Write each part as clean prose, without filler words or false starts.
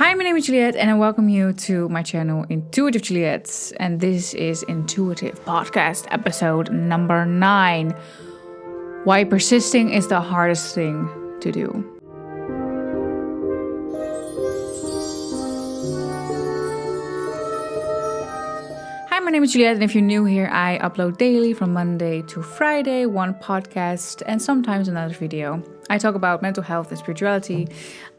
Hi, my name is Juliet, and I welcome you to my channel, Intuitive Juliet. And this is Intuitive Podcast episode number 9. Why persisting is the hardest thing to do. Hi, my name is Juliet, and if you're new here, I upload daily from Monday to Friday, one podcast and sometimes another video. I talk about mental health and spirituality.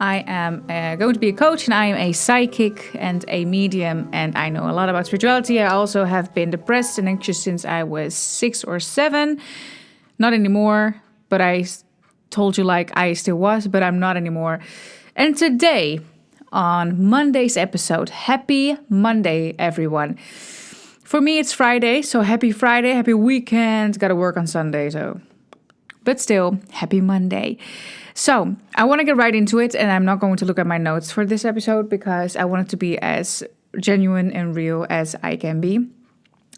I am going to be a coach, and I am a psychic and a medium, and I know a lot about spirituality. I also have been depressed and anxious since I was 6 or 7. Not anymore, but I told you like I still was, but I'm not anymore. And today, on Monday's episode, happy Monday, everyone. For me, it's Friday, so happy Friday, happy weekend. Gotta work on Sunday, so... But still, happy Monday. So, I want to get right into it, and I'm not going to look at my notes for this episode because I want it to be as genuine and real as I can be.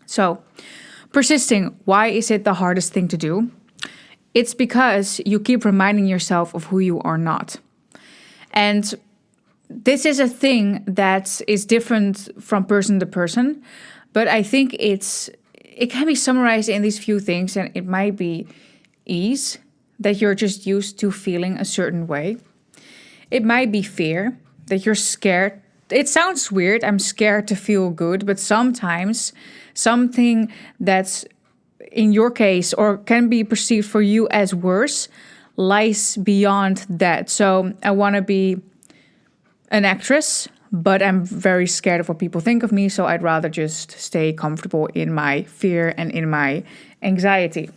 So, persisting, why is it the hardest thing to do? It's because you keep reminding yourself of who you are not. And this is a thing that is different from person to person, but I think it can be summarized in these few things, and it might be ease, that you're just used to feeling a certain way. It might be fear, that you're scared. It sounds weird, I'm scared to feel good, but sometimes something that's in your case or can be perceived for you as worse lies beyond that. So I want to be an actress, but I'm very scared of what people think of me, so I'd rather just stay comfortable in my fear and in my anxiety.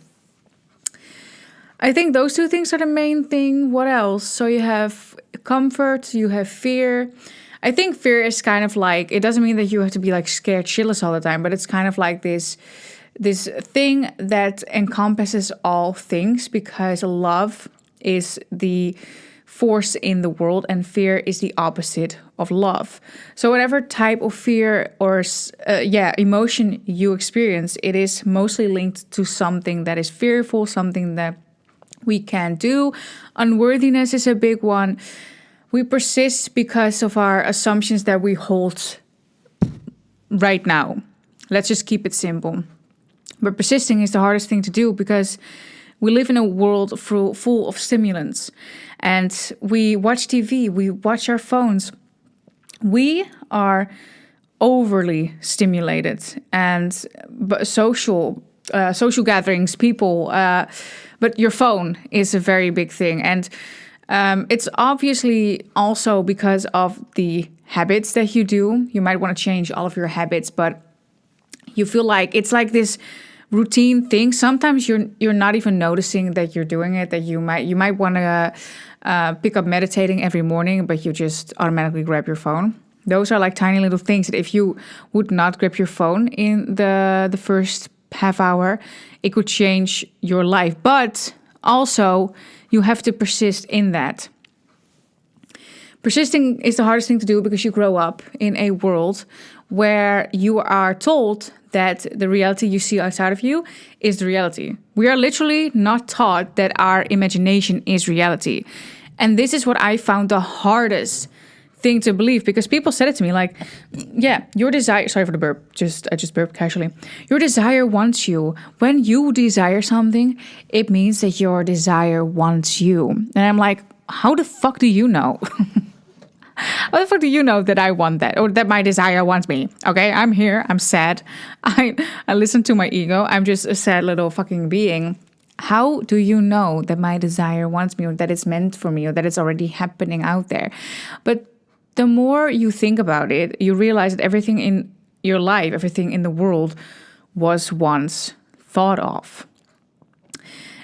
I think those two things are the main thing. What else? So you have comfort, you have fear. I think fear is kind of like, it doesn't mean that you have to be like scared shitless all the time, but it's kind of like this thing that encompasses all things, because love is the force in the world and fear is the opposite of love. So whatever type of fear or emotion you experience, it is mostly linked to something that is fearful, something that we can't do. Unworthiness is a big one. We persist because of our assumptions that we hold right now. Let's just keep it simple. But persisting is the hardest thing to do because we live in a world full of stimulants. And we watch TV, we watch our phones. We are overly stimulated. And social gatherings, people... But your phone is a very big thing. And it's obviously also because of the habits that you do. You might want to change all of your habits, but you feel like it's like this routine thing. Sometimes you're not even noticing that you're doing it, that you might want to pick up meditating every morning, but you just automatically grab your phone. Those are like tiny little things that if you would not grab your phone in the first half hour, it could change your life. But also, you have to persist in that. Persisting is the hardest thing to do because you grow up in a world where you are told that the reality you see outside of you is the reality. We are literally not taught that our imagination is reality. And this is what I found the hardest thing to believe, because people said it to me like, yeah, your desire, sorry for the burp, I just burped casually. Your desire wants you. When you desire something, it means that your desire wants you. And I'm like, how the fuck do you know? How the fuck do you know that I want that, or that my desire wants me? Okay, I'm here, I'm sad. I listen to my ego. I'm just a sad little fucking being. How do you know that my desire wants me, or that it's meant for me, or that it's already happening out there? But the more you think about it, you realize that everything in your life, everything in the world was once thought of.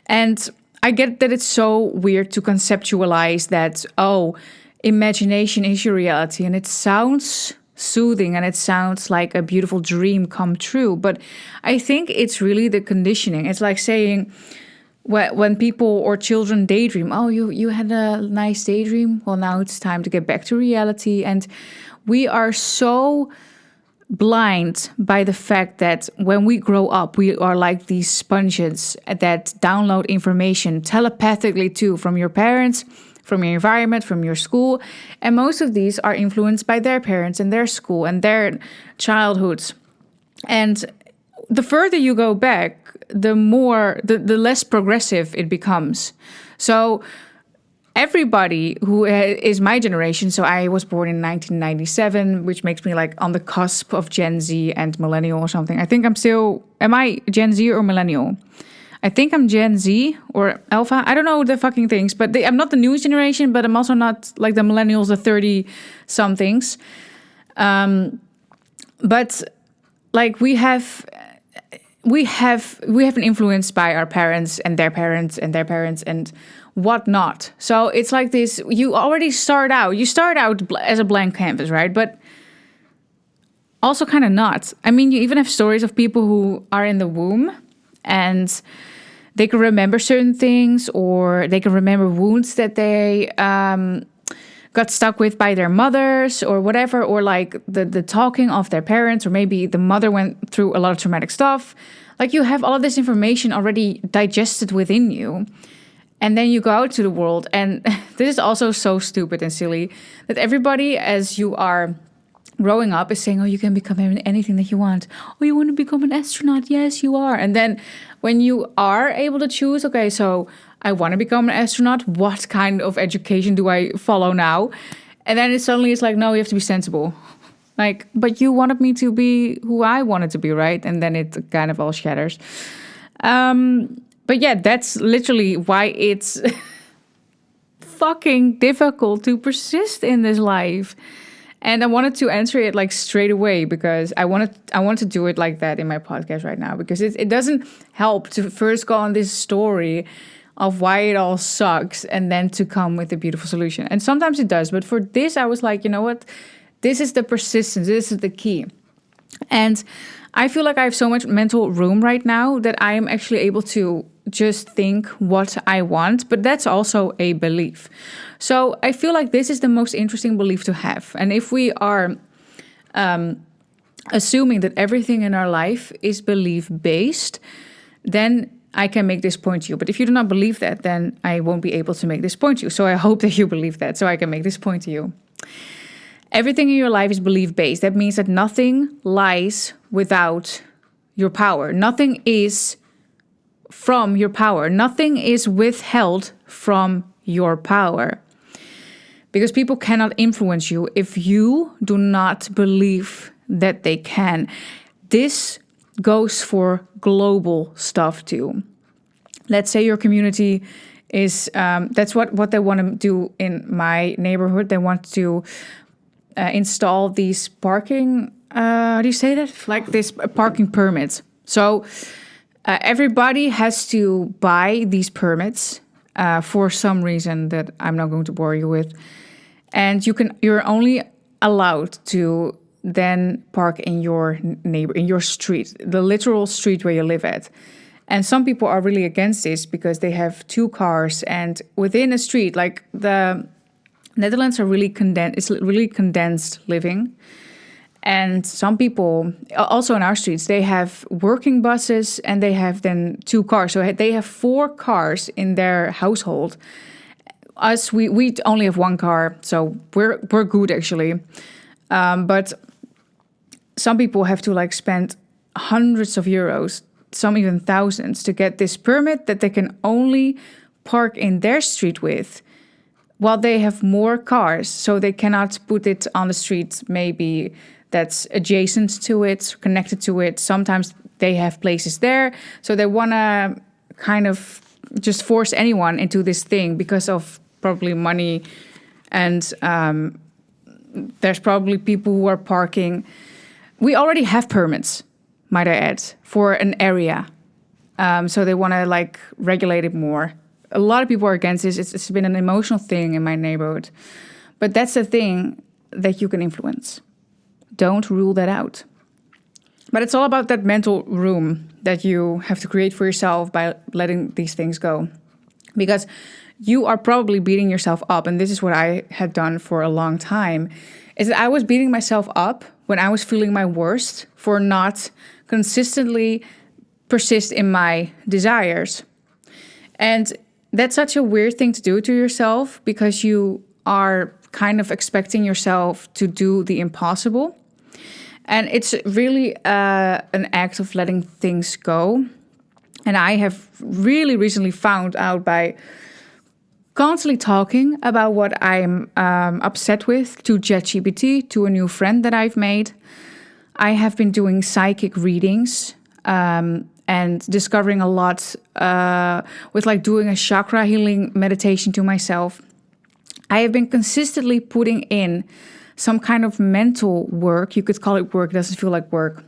And I get that it's so weird to conceptualize that, imagination is your reality. And it sounds soothing and it sounds like a beautiful dream come true. But I think it's really the conditioning. It's like saying, when people or children daydream, you had a nice daydream. Well, now it's time to get back to reality. And we are so blind by the fact that when we grow up, we are like these sponges that download information telepathically too, from your parents, from your environment, from your school. And most of these are influenced by their parents and their school and their childhoods. And the further you go back, the less progressive it becomes. So everybody who is my generation, so I was born in 1997, which makes me like on the cusp of Gen Z and millennial or something. I think am I Gen Z or millennial? I think I'm Gen Z or Alpha. I don't know the fucking things, but I'm not the newest generation, but I'm also not like the millennials, the 30 somethings. But like we have been influenced by our parents and their parents and their parents and whatnot. So it's like this, you start out as a blank canvas, right? But also kind of not. I mean, you even have stories of people who are in the womb and they can remember certain things, or they can remember wounds that they got stuck with by their mothers or whatever, or like the talking of their parents, or maybe the mother went through a lot of traumatic stuff. Like you have all of this information already digested within you. And then you go out to the world, and this is also so stupid and silly, that everybody, as you are growing up, is saying, oh, you can become anything that you want. Oh, you want to become an astronaut? Yes, you are. And then when you are able to choose, okay, so I want to become an astronaut, what kind of education do I follow now? And then it's like, no, you have to be sensible. Like, but you wanted me to be who I wanted to be, right? And then it kind of all shatters. But yeah, that's literally why it's fucking difficult to persist in this life. And I wanted to answer it like straight away because I want to do it like that in my podcast right now, because it doesn't help to first go on this story of why it all sucks and then to come with a beautiful solution. And sometimes it does. But for this, I was like, you know what? This is the persistence. This is the key. And I feel like I have so much mental room right now that I am actually able to just think what I want, but that's also a belief. So I feel like this is the most interesting belief to have. And if we are assuming that everything in our life is belief-based, then I can make this point to you. But if you do not believe that, then I won't be able to make this point to you. So I hope that you believe that, so I can make this point to you. Everything in your life is belief-based. That means that nothing lies without your power. Nothing is from your power. Nothing is withheld from your power. Because people cannot influence you if you do not believe that they can. This goes for global stuff too. Let's say your community is, that's what they want to do in my neighborhood. They want to install these parking, how do you say that? Like this parking permits. So everybody has to buy these permits for some reason that I'm not going to bore you with. And you're only allowed to then park in your in your street, the literal street where you live at. And some people are really against this because they have 2 cars, and within a street, like the Netherlands are really condensed. It's really condensed living. And some people, also in our streets, they have working buses and they have then 2 cars. So they have 4 cars in their household. Us, we only have 1 car, so we're good actually. But some people have to like spend hundreds of euros, some even thousands, to get this permit that they can only park in their street with, while they have more cars. So they cannot put it on the street maybe that's adjacent to it, connected to it. Sometimes they have places there. So they want to kind of just force anyone into this thing because of probably money. And there's probably people who are parking. We already have permits, might I add, for an area. So they want to like regulate it more. A lot of people are against this. It's been an emotional thing in my neighborhood. But that's the thing that you can influence. Don't rule that out. But it's all about that mental room that you have to create for yourself by letting these things go. Because you are probably beating yourself up, and this is what I had done for a long time, is that I was beating myself up when I was feeling my worst for not consistently persist in my desires. And that's such a weird thing to do to yourself because you are kind of expecting yourself to do the impossible. And it's really an act of letting things go. And I have really recently found out by constantly talking about what I'm upset with to ChatGPT, to a new friend that I've made. I have been doing psychic readings and discovering a lot with like doing a chakra healing meditation to myself. I have been consistently putting in some kind of mental work. You could call it work, it doesn't feel like work.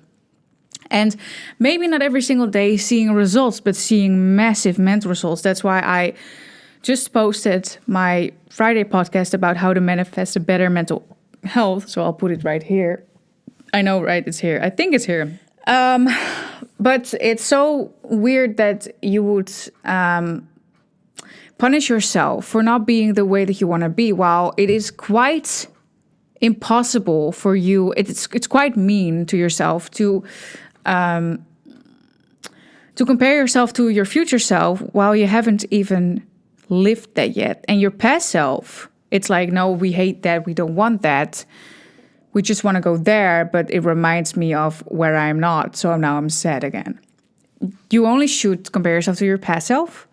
And maybe not every single day seeing results, but seeing massive mental results. That's why I just posted my Friday podcast about how to manifest a better mental health. So I'll put it right here. I know, right? It's here. I think it's here. But it's so weird that you would punish yourself for not being the way that you want to be, while it is quite impossible for you. It's quite mean to yourself to compare yourself to your future self while you haven't even lived that yet. And your past self, it's like, no, we hate that. We don't want that. We just want to go there, but it reminds me of where I'm not. So now I'm sad again. You only should compare yourself to your past self,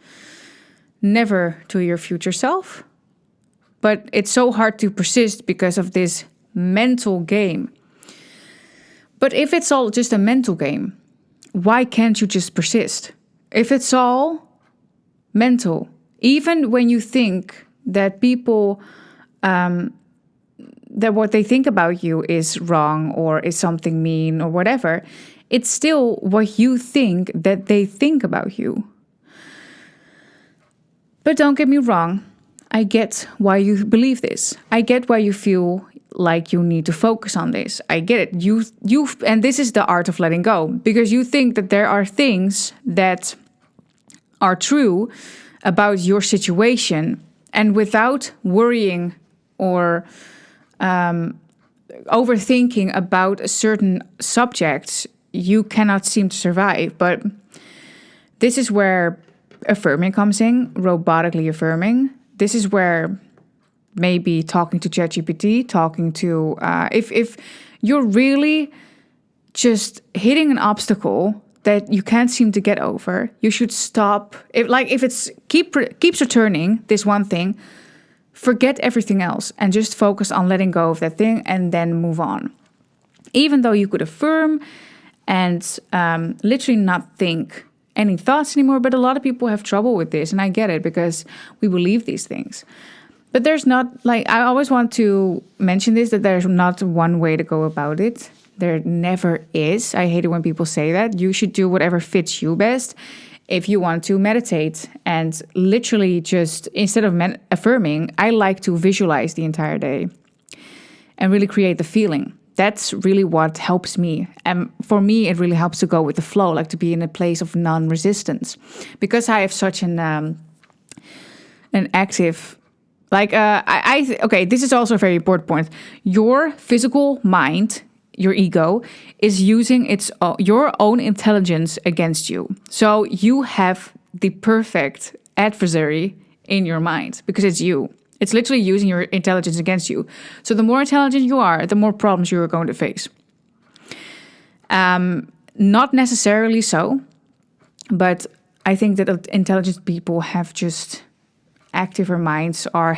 never to your future self. But it's so hard to persist because of this mental game. But if it's all just a mental game, why can't you just persist? If it's all mental, even when you think that people, that what they think about you is wrong or is something mean or whatever, it's still what you think that they think about you. But don't get me wrong, I get why you believe this. I get why you feel like you need to focus on this. I get it. You and this is the art of letting go, because you think that there are things that are true about your situation, and without worrying or overthinking about a certain subject, you cannot seem to survive. But this is where affirming comes in, robotically affirming. This is where maybe talking to ChatGPT, talking to if you're really just hitting an obstacle that you can't seem to get over, you should stop. If it's keeps returning this one thing, forget everything else and just focus on letting go of that thing and then move on. Even though you could affirm and literally not think any thoughts anymore, but a lot of people have trouble with this, and I get it because we believe these things. But there's not, I always want to mention this, that there's not one way to go about it. There never is. I hate it when people say that. You should do whatever fits you best. If you want to meditate and literally just, instead of affirming, I like to visualize the entire day and really create the feeling. That's really what helps me. And for me, it really helps to go with the flow, like to be in a place of non-resistance. Because I have such an active, okay, this is also a very important point. Your physical mind, your ego, is using your own intelligence against you. So you have the perfect adversary in your mind because it's you. It's literally using your intelligence against you. So the more intelligent you are, the more problems you are going to face. Not necessarily so, but I think that intelligent people have just activer minds, are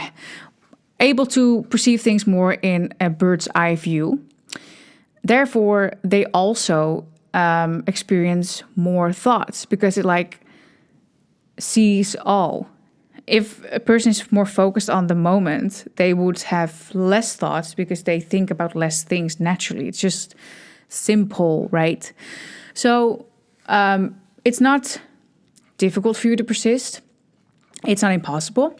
able to perceive things more in a bird's eye view. Therefore, they also experience more thoughts because it sees all. If a person is more focused on the moment, they would have less thoughts because they think about less things naturally. It's just simple, right? So it's not difficult for you to persist. It's not impossible.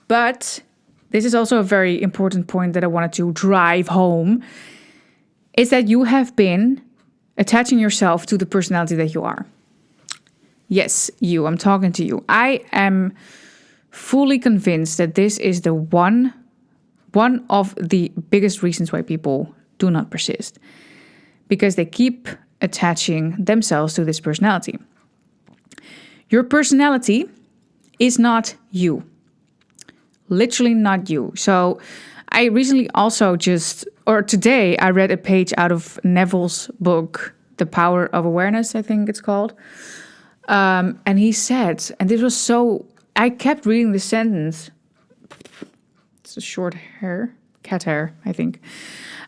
But this is also a very important point that I wanted to drive home, is that you have been attaching yourself to the personality that you are. Yes, I'm talking to you. I am fully convinced that this is the one of the biggest reasons why people do not persist, because they keep attaching themselves to this personality. Your personality is not you. Literally not you. So I recently also today I read a page out of Neville's book, The Power of Awareness, I think it's called. And he said, and this was so, I kept reading the sentence. It's a short hair, cat hair, I think.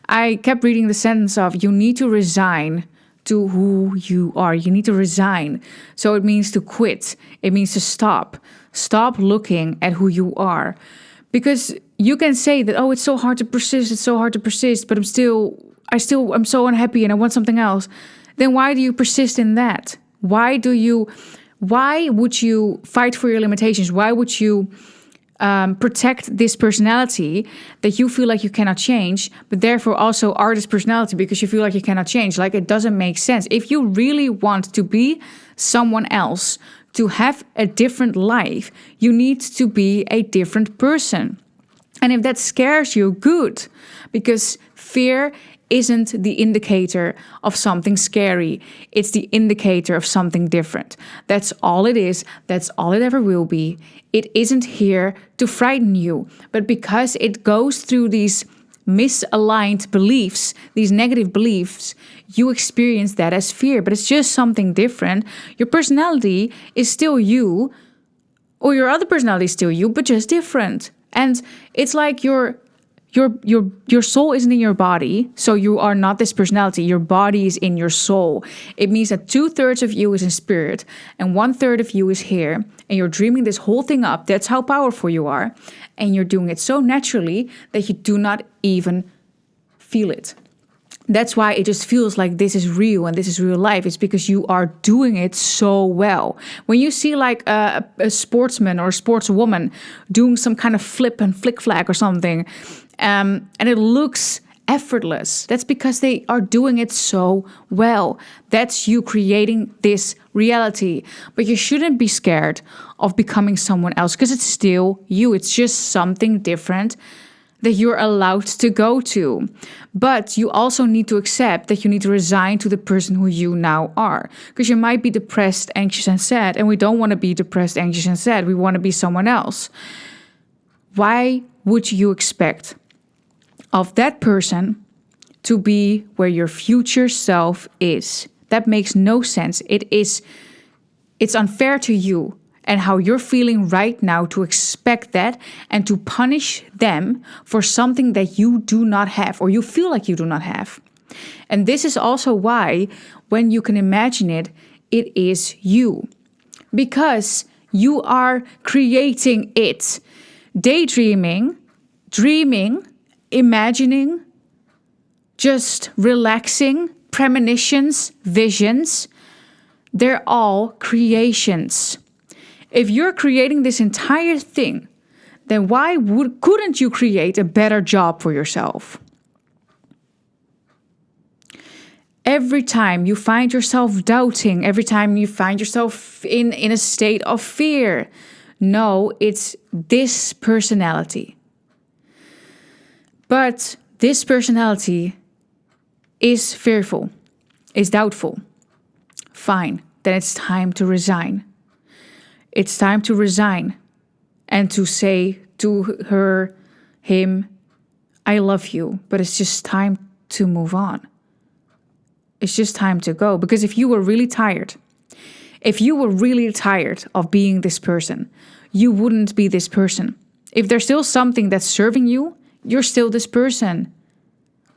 I kept reading the sentence of, you need to resign to who you are. You need to resign. So it means to quit. It means to stop. Stop looking at who you are. Because you can say that, oh, it's so hard to persist. It's so hard to persist, but I'm so unhappy and I want something else. Then why do you persist in that? Why would you fight for your limitations? Why would you protect this personality that you feel like you cannot change, but therefore also are this personality because you feel like you cannot change? Like, it doesn't make sense. If you really want to be someone else, to have a different life, you need to be a different person. And if that scares you, good, because fear isn't the indicator of something scary. It's the indicator of something different. That's all it is. That's all it ever will be. It isn't here to frighten you, but because it goes through these misaligned beliefs, these negative beliefs, you experience that as fear, but it's just something different. Your personality is still you, or your other personality is still you, but just different. And it's like your soul isn't in your body, so you are not this personality. Your body is in your soul. It means that 2/3 of you is in spirit and 1/3 of you is here, and you're dreaming this whole thing up. That's how powerful you are, and you're doing it so naturally that you do not even feel it. That's why it just feels like this is real and this is real life. It's because you are doing it so well. When you see like a sportsman or a sportswoman doing some kind of flip and flick flag or something, and it looks effortless, that's because they are doing it so well. That's you creating this reality. But you shouldn't be scared of becoming someone else because it's still you. It's just something different that you're allowed to go to. But you also need to accept that you need to resign to the person who you now are. Because you might be depressed, anxious, and sad, and we don't want to be depressed, anxious, and sad. We want to be someone else. Why would you expect of that person to be where your future self is? That makes no sense. It's unfair to you and how you're feeling right now to expect that and to punish them for something that you do not have or you feel like you do not have. And this is also why, when you can imagine it, it is you. Because you are creating it. Daydreaming, dreaming, imagining, just relaxing, premonitions, visions, they're all creations. If you're creating this entire thing, then why couldn't you create a better job for yourself? Every time you find yourself doubting, every time you find yourself in a state of fear, no, it's this personality. But this personality is fearful, is doubtful. Fine, then it's time to resign. It's time to resign and to say to her, him, I love you, but it's just time to move on. It's just time to go. Because if you were really tired of being this person, you wouldn't be this person. If there's still something that's serving you, you're still this person.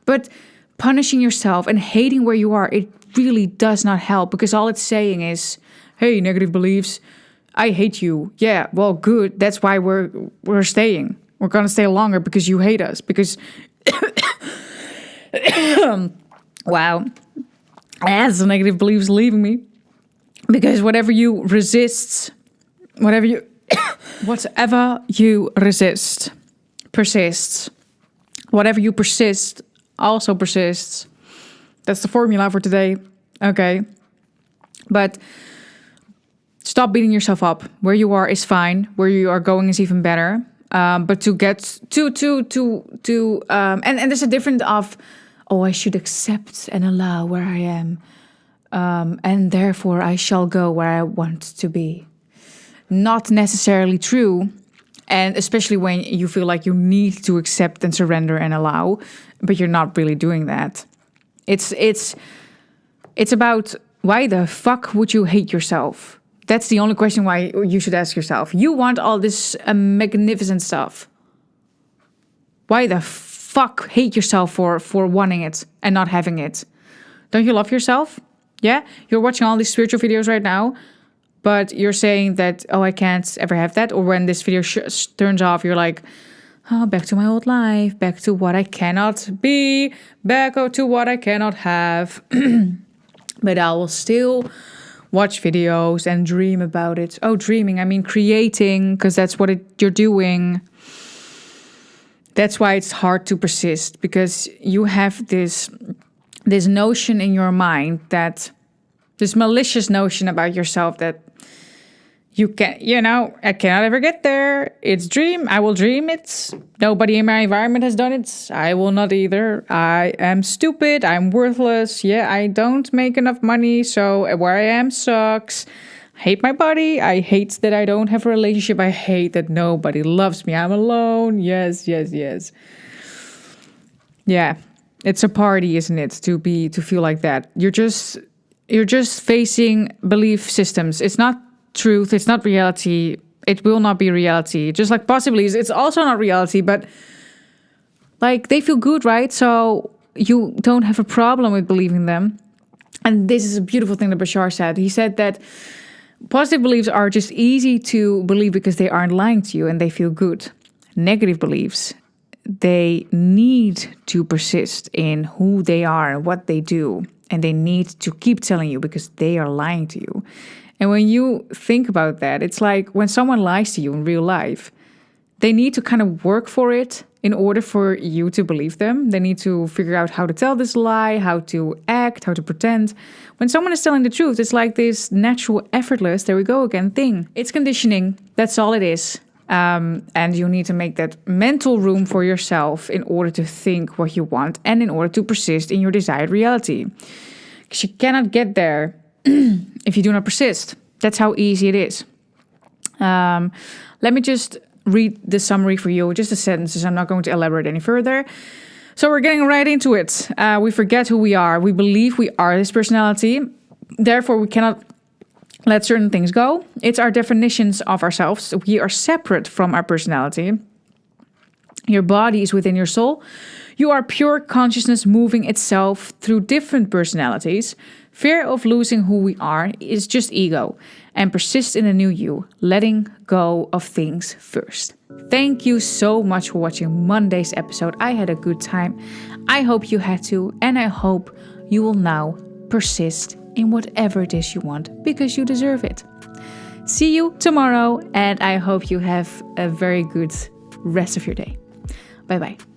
But punishing yourself and hating where you are, it really does not help, because all it's saying is, hey, negative beliefs, I hate you. Yeah, well, good. That's why we're staying. We're going to stay longer because you hate us. Because, wow, that's the negative beliefs leaving me. Because whatever you resist, whatever you resist, persists. Whatever you persist also persists. That's the formula for today. Okay. But stop beating yourself up. Where you are is fine. Where you are going is even better. But to get and there's a difference of, oh, I should accept and allow where I am. And therefore I shall go where I want to be. not necessarily true. And especially when you feel like you need to accept and surrender and allow, but you're not really doing that. It's about, why the fuck would you hate yourself? That's the only question why you should ask yourself. You want all this magnificent stuff. Why the fuck hate yourself for wanting it and not having it? Don't you love yourself? Yeah? You're watching all these spiritual videos right now, but you're saying that, oh, I can't ever have that. Or when this video turns off, you're like, oh, back to my old life, back to what I cannot be, back to what I cannot have. But I will still watch videos and dream about it. Oh, dreaming, I mean creating, because that's what you're doing. That's why it's hard to persist, because you have this notion in your mind, that this malicious notion about yourself that you can, I cannot ever get there. It's dream. I will dream it. Nobody in my environment has done it. I will not either. I am stupid. I'm worthless. Yeah, I don't make enough money. So where I am sucks. I hate my body. I hate that I don't have a relationship. I hate that nobody loves me. I'm alone. Yes. Yeah, it's a party, isn't it? To feel like that. You're just facing belief systems. It's not truth. It's not reality. It will not be reality. Just like possibly, it's also not reality, but like they feel good, right? So you don't have a problem with believing them. And this is a beautiful thing that Bashar said. He said that positive beliefs are just easy to believe because they aren't lying to you and they feel good. Negative beliefs, they need to persist in who they are and what they do. And they need to keep telling you because they are lying to you. And when you think about that, it's like when someone lies to you in real life, they need to kind of work for it in order for you to believe them. They need to figure out how to tell this lie, how to act, how to pretend. When someone is telling the truth, it's like this natural, effortless, there we go again, thing. It's conditioning. That's all it is. And you need to make that mental room for yourself in order to think what you want and in order to persist in your desired reality. Because you cannot get there if you do not persist. That's how easy it is. Let me just read the summary for you, just the sentences. I'm not going to elaborate any further. So we're getting right into it. We forget who we are. We believe we are this personality. Therefore, we cannot let certain things go. It's our definitions of ourselves. We are separate from our personality. Your body is within your soul. You are pure consciousness moving itself through different personalities. Fear of losing who we are is just ego, and persist in a new you, letting go of things first. Thank you so much for watching Monday's episode. I had a good time. I hope you had too, and I hope you will now persist in whatever it is you want, because you deserve it. See you tomorrow, and I hope you have a very good rest of your day. Bye-bye.